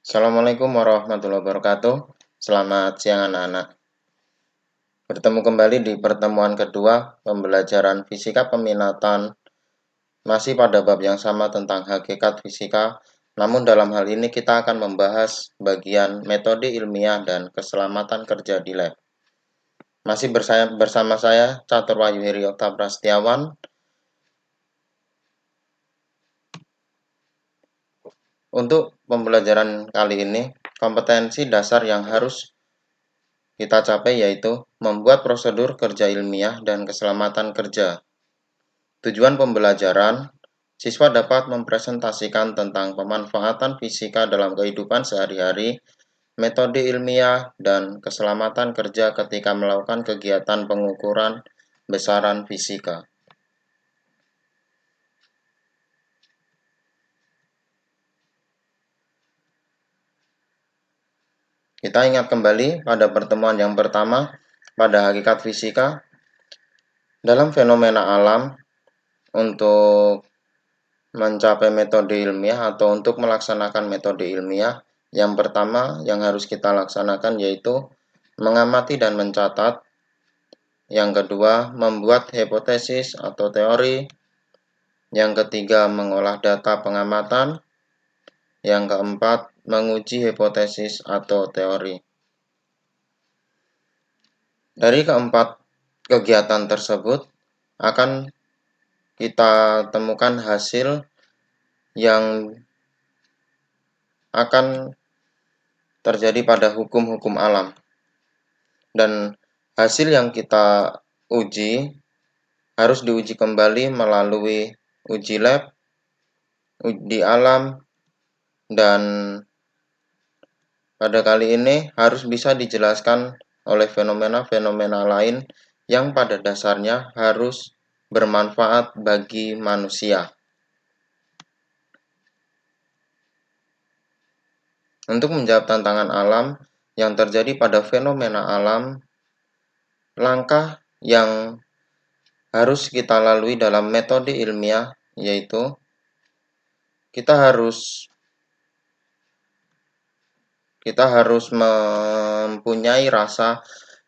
Assalamualaikum warahmatullahi wabarakatuh. Selamat siang anak-anak. Bertemu kembali di pertemuan kedua pembelajaran fisika peminatan. Masih pada bab yang sama tentang hakikat fisika. Namun dalam hal ini kita akan membahas bagian metode ilmiah dan keselamatan kerja di lab. Masih bersama saya Catur Wahyu Heri Okta Prastiawan. Untuk pembelajaran kali ini, kompetensi dasar yang harus kita capai yaitu membuat prosedur kerja ilmiah dan keselamatan kerja. Tujuan pembelajaran, siswa dapat mempresentasikan tentang pemanfaatan fisika dalam kehidupan sehari-hari, metode ilmiah, dan keselamatan kerja ketika melakukan kegiatan pengukuran besaran fisika. Kita ingat kembali pada pertemuan yang pertama pada hakikat fisika. Dalam fenomena alam, untuk mencapai metode ilmiah atau untuk melaksanakan metode ilmiah, yang pertama yang harus kita laksanakan yaitu mengamati dan mencatat. Yang kedua, membuat hipotesis atau teori. Yang ketiga, mengolah data pengamatan. Yang keempat, menguji hipotesis atau teori. Dari keempat kegiatan tersebut akan kita temukan hasil yang akan terjadi pada hukum-hukum alam. Dan hasil yang kita uji harus diuji kembali melalui uji lab, di alam, dan pada kali ini harus bisa dijelaskan oleh fenomena-fenomena lain yang pada dasarnya harus bermanfaat bagi manusia. Untuk menjawab tantangan alam yang terjadi pada fenomena alam, langkah yang harus kita lalui dalam metode ilmiah yaitu kita harus mempunyai rasa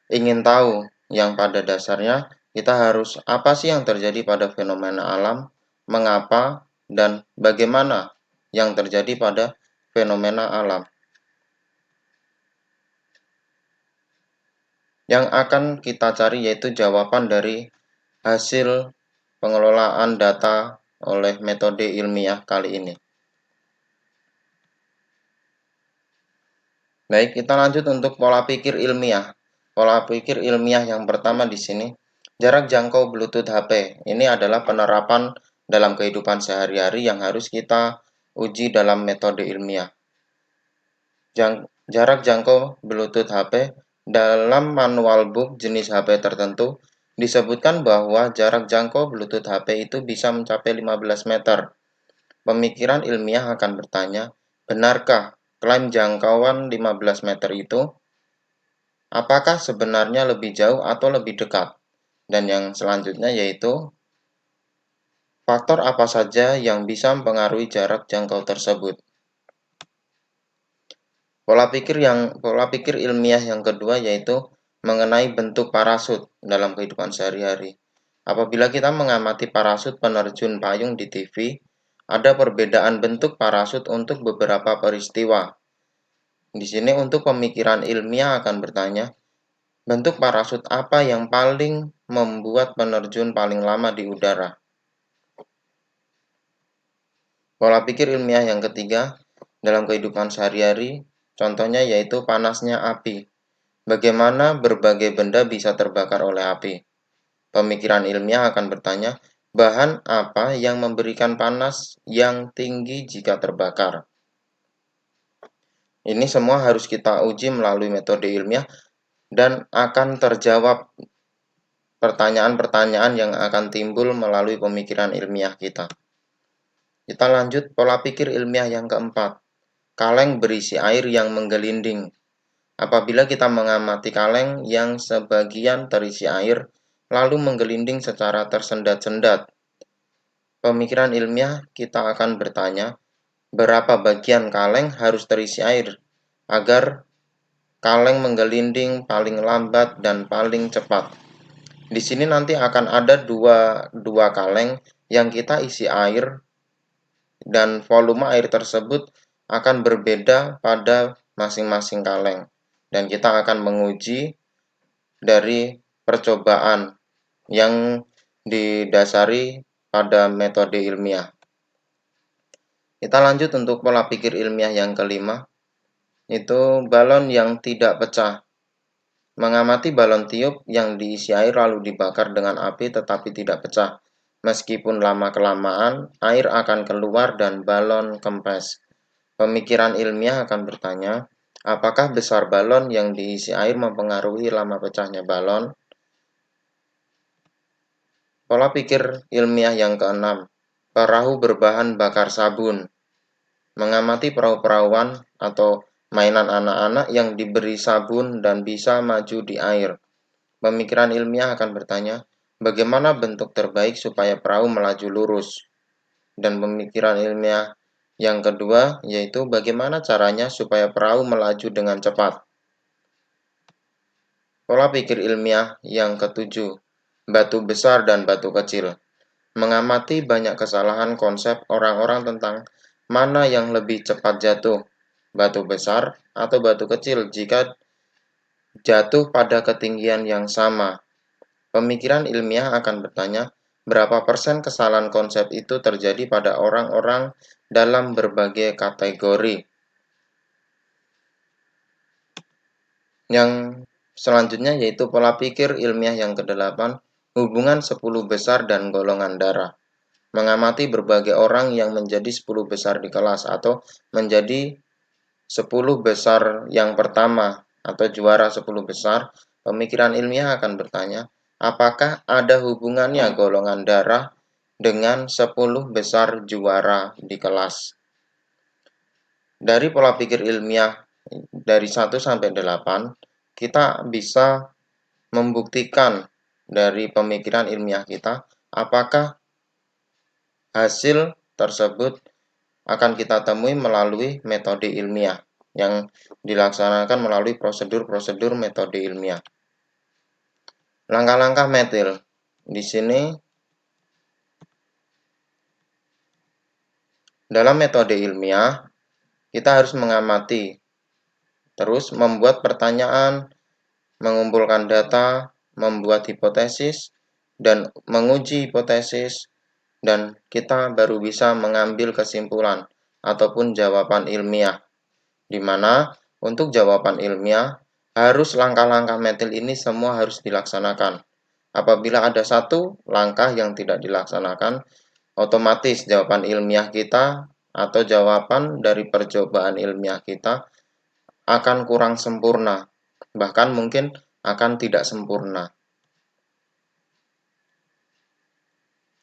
ingin tahu yang pada dasarnya kita harus apa sih yang terjadi pada fenomena alam, mengapa, dan bagaimana yang terjadi pada fenomena alam. Yang akan kita cari yaitu jawaban dari hasil pengelolaan data oleh metode ilmiah kali ini. Baik, kita lanjut untuk pola pikir ilmiah. Pola pikir ilmiah yang pertama di sini, jarak jangkau Bluetooth HP. Ini adalah penerapan dalam kehidupan sehari-hari yang harus kita uji dalam metode ilmiah. Jarak jangkau Bluetooth HP dalam manual book jenis HP tertentu disebutkan bahwa jarak jangkau Bluetooth HP itu bisa mencapai 15 meter. Pemikiran ilmiah akan bertanya, benarkah klaim jangkauan 15 meter itu? Apakah sebenarnya lebih jauh atau lebih dekat? Dan yang selanjutnya yaitu, faktor apa saja yang bisa mempengaruhi jarak jangkau tersebut? Pola pikir ilmiah yang kedua yaitu mengenai bentuk parasut dalam kehidupan sehari-hari. Apabila kita mengamati parasut penerjun payung di TV, ada perbedaan bentuk parasut untuk beberapa peristiwa. Di sini untuk pemikiran ilmiah akan bertanya, bentuk parasut apa yang paling membuat penerjun paling lama di udara? Pola pikir ilmiah yang ketiga, dalam kehidupan sehari-hari, contohnya yaitu panasnya api. Bagaimana berbagai benda bisa terbakar oleh api? Pemikiran ilmiah akan bertanya, bahan apa yang memberikan panas yang tinggi jika terbakar? Ini semua harus kita uji melalui metode ilmiah dan akan terjawab pertanyaan-pertanyaan yang akan timbul melalui pemikiran ilmiah kita. Kita lanjut pola pikir ilmiah yang keempat. Kaleng berisi air yang menggelinding. Apabila kita mengamati kaleng yang sebagian terisi air, lalu menggelinding secara tersendat-sendat, pemikiran ilmiah kita akan bertanya, berapa bagian kaleng harus terisi air agar kaleng menggelinding paling lambat dan paling cepat. Di sini nanti akan ada dua kaleng yang kita isi air dan volume air tersebut akan berbeda pada masing-masing kaleng. Dan kita akan menguji dari percobaan yang didasari pada metode ilmiah. Kita lanjut untuk pola pikir ilmiah yang kelima, itu balon yang tidak pecah. Mengamati balon tiup yang diisi air lalu dibakar dengan api tetapi tidak pecah. Meskipun lama-kelamaan, air akan keluar dan balon kempes. Pemikiran ilmiah akan bertanya, apakah besar balon yang diisi air mempengaruhi lama pecahnya balon? Pola pikir ilmiah yang keenam, perahu berbahan bakar sabun. Mengamati perahu-perahuan atau mainan anak-anak yang diberi sabun dan bisa maju di air. Pemikiran ilmiah akan bertanya, bagaimana bentuk terbaik supaya perahu melaju lurus? Dan pemikiran ilmiah yang kedua yaitu bagaimana caranya supaya perahu melaju dengan cepat. Pola pikir ilmiah yang ketujuh, batu besar dan batu kecil. Mengamati banyak kesalahan konsep orang-orang tentang mana yang lebih cepat jatuh, batu besar atau batu kecil jika jatuh pada ketinggian yang sama. Pemikiran ilmiah akan bertanya, berapa persen kesalahan konsep itu terjadi pada orang-orang dalam berbagai kategori. Yang selanjutnya yaitu pola pikir ilmiah yang kedelapan, hubungan 10 besar dan golongan darah. Mengamati berbagai orang yang menjadi 10 besar di kelas atau menjadi 10 besar yang pertama atau juara 10 besar, pemikiran ilmiah akan bertanya, apakah ada hubungannya golongan darah dengan 10 besar juara di kelas? Dari pola pikir ilmiah dari 1 sampai 8, kita bisa membuktikan dari pemikiran ilmiah kita apakah hasil tersebut akan kita temui melalui metode ilmiah yang dilaksanakan melalui prosedur-prosedur metode ilmiah. Langkah-langkah metil. Di sini dalam metode ilmiah kita harus mengamati, terus membuat pertanyaan, mengumpulkan data, membuat hipotesis dan menguji hipotesis, dan kita baru bisa mengambil kesimpulan ataupun jawaban ilmiah, di mana untuk jawaban ilmiah harus langkah-langkah metil ini semua harus dilaksanakan. Apabila ada satu langkah yang tidak dilaksanakan, otomatis jawaban ilmiah kita atau jawaban dari percobaan ilmiah kita akan kurang sempurna, bahkan mungkin akan tidak sempurna.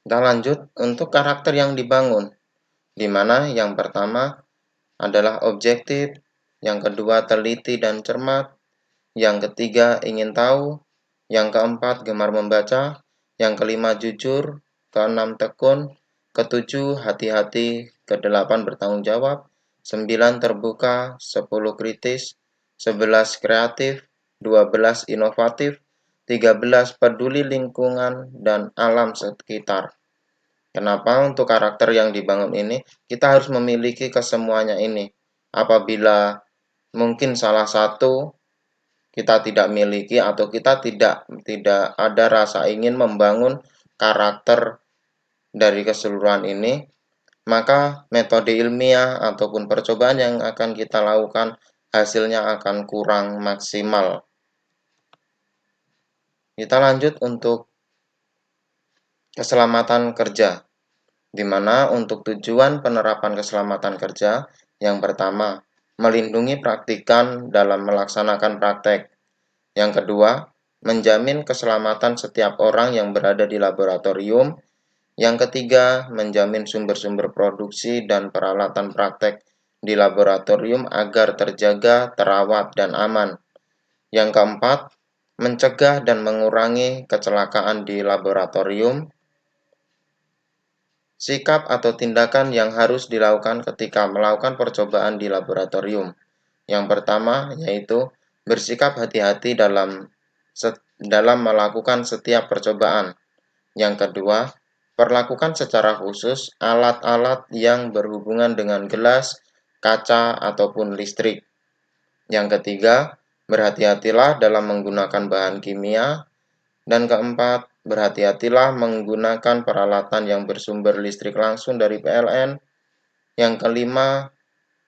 Kita lanjut untuk karakter yang dibangun, di mana yang pertama adalah objektif, yang kedua teliti dan cermat, yang ketiga ingin tahu, yang keempat gemar membaca, yang kelima jujur, keenam tekun, ketujuh hati-hati, kedelapan bertanggung jawab, 9 terbuka, 10 kritis, 11 kreatif, 12 inovatif, 13 peduli lingkungan dan alam sekitar. Kenapa untuk karakter yang dibangun ini kita harus memiliki kesemuanya ini? Apabila mungkin salah satu kita tidak miliki atau kita tidak ada rasa ingin membangun karakter dari keseluruhan ini, maka metode ilmiah ataupun percobaan yang akan kita lakukan hasilnya akan kurang maksimal. Kita lanjut untuk keselamatan kerja, di mana untuk tujuan penerapan keselamatan kerja, yang pertama, melindungi praktikan dalam melaksanakan praktek. Yang kedua, menjamin keselamatan setiap orang yang berada di laboratorium. Yang ketiga, menjamin sumber-sumber produksi dan peralatan praktek di laboratorium agar terjaga, terawat, dan aman. Yang keempat, mencegah dan mengurangi kecelakaan di laboratorium. sikap atau tindakan yang harus dilakukan ketika melakukan percobaan di laboratorium. Yang pertama yaitu bersikap hati-hati dalam melakukan setiap percobaan. Yang kedua, perlakukan secara khusus alat-alat yang berhubungan dengan gelas, kaca, ataupun listrik. Yang ketiga, berhati-hatilah dalam menggunakan bahan kimia. Dan keempat, berhati-hatilah menggunakan peralatan yang bersumber listrik langsung dari PLN. Yang kelima,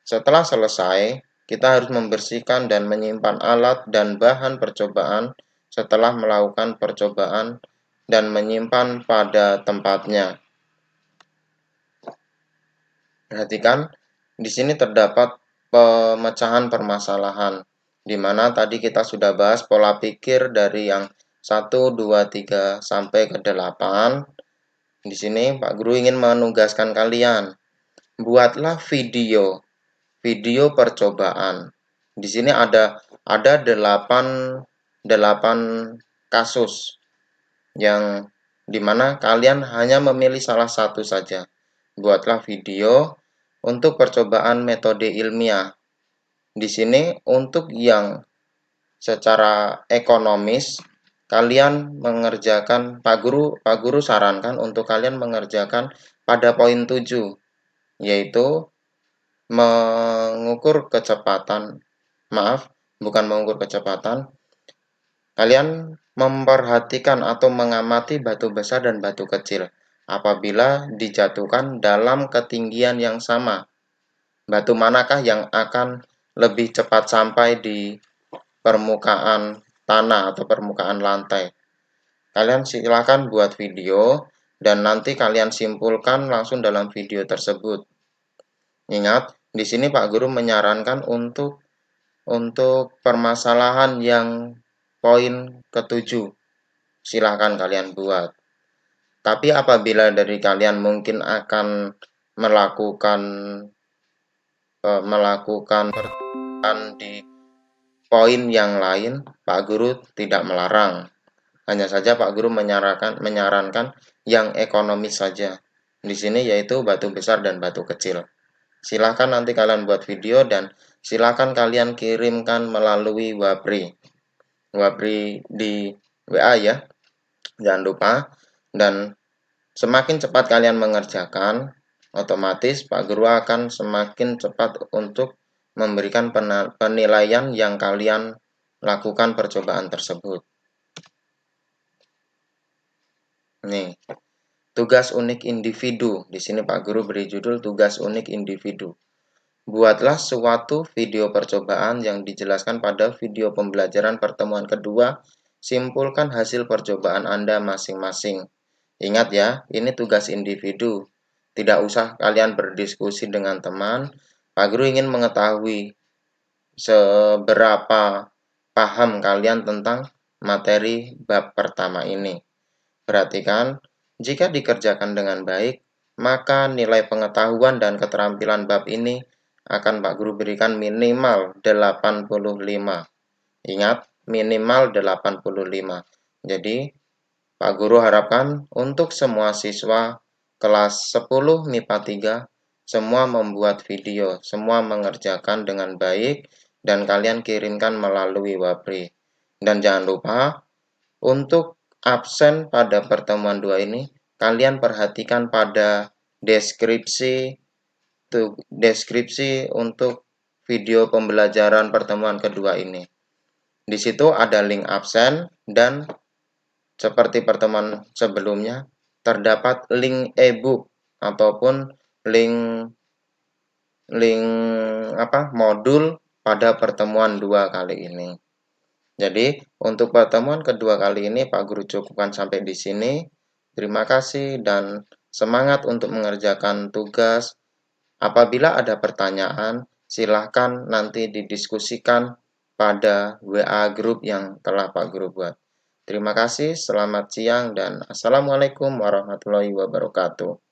setelah selesai, kita harus membersihkan dan menyimpan alat dan bahan percobaan setelah melakukan percobaan dan menyimpan pada tempatnya. Perhatikan, di sini terdapat pemecahan permasalahan, di mana tadi kita sudah bahas pola pikir dari yang 1, 2, 3 sampai ke 8. Di sini Pak Guru ingin menugaskan kalian, buatlah video percobaan. Di sini ada 8 kasus yang dimana kalian hanya memilih salah satu saja. Buatlah video untuk percobaan metode ilmiah. Di sini untuk yang secara ekonomis kalian mengerjakan Pak Guru sarankan untuk kalian mengerjakan pada poin 7, yaitu mengukur kecepatan. Maaf, bukan mengukur kecepatan. Kalian memperhatikan atau mengamati batu besar dan batu kecil. Apabila dijatuhkan dalam ketinggian yang sama, batu manakah yang akan lebih cepat sampai di permukaan tanah atau permukaan lantai? Kalian silakan buat video dan nanti kalian simpulkan langsung dalam video tersebut. Ingat, di sini Pak Guru menyarankan untuk permasalahan yang poin ketujuh. Silahkan kalian buat. Tapi apabila dari kalian mungkin akan melakukan di poin yang lain, Pak Guru tidak melarang. Hanya saja Pak Guru menyarankan yang ekonomis saja. Di sini yaitu batu besar dan batu kecil. Silahkan nanti kalian buat video dan silahkan kalian kirimkan melalui Wapri. Wapri di WA ya. Jangan lupa. Dan semakin cepat kalian mengerjakan, otomatis Pak Guru akan semakin cepat untuk memberikan penilaian yang kalian lakukan percobaan tersebut. Nih, tugas unik individu. Di sini Pak Guru beri judul tugas unik individu. Buatlah suatu video percobaan yang dijelaskan pada video pembelajaran pertemuan kedua. Simpulkan hasil percobaan Anda masing-masing. Ingat ya, ini tugas individu. Tidak usah kalian berdiskusi dengan teman. Pak Guru ingin mengetahui seberapa paham kalian tentang materi bab pertama ini. Perhatikan, jika dikerjakan dengan baik, maka nilai pengetahuan dan keterampilan bab ini akan Pak Guru berikan minimal 85. Ingat, minimal 85. Jadi, Pak Guru harapkan untuk semua siswa kelas 10 MIPA 3 semua membuat video, semua mengerjakan dengan baik dan kalian kirimkan melalui Wapri. Dan jangan lupa untuk absen pada pertemuan 2 ini kalian perhatikan pada deskripsi untuk video pembelajaran pertemuan kedua ini. Di situ ada link absen dan seperti pertemuan sebelumnya terdapat link e-book ataupun link modul pada pertemuan 2 kali ini. Jadi, untuk pertemuan kedua kali ini Pak Guru cukupkan sampai di sini. Terima kasih dan semangat untuk mengerjakan tugas. Apabila ada pertanyaan, silahkan nanti didiskusikan pada WA grup yang telah Pak Guru buat. Terima kasih, selamat siang, dan Assalamualaikum warahmatullahi wabarakatuh.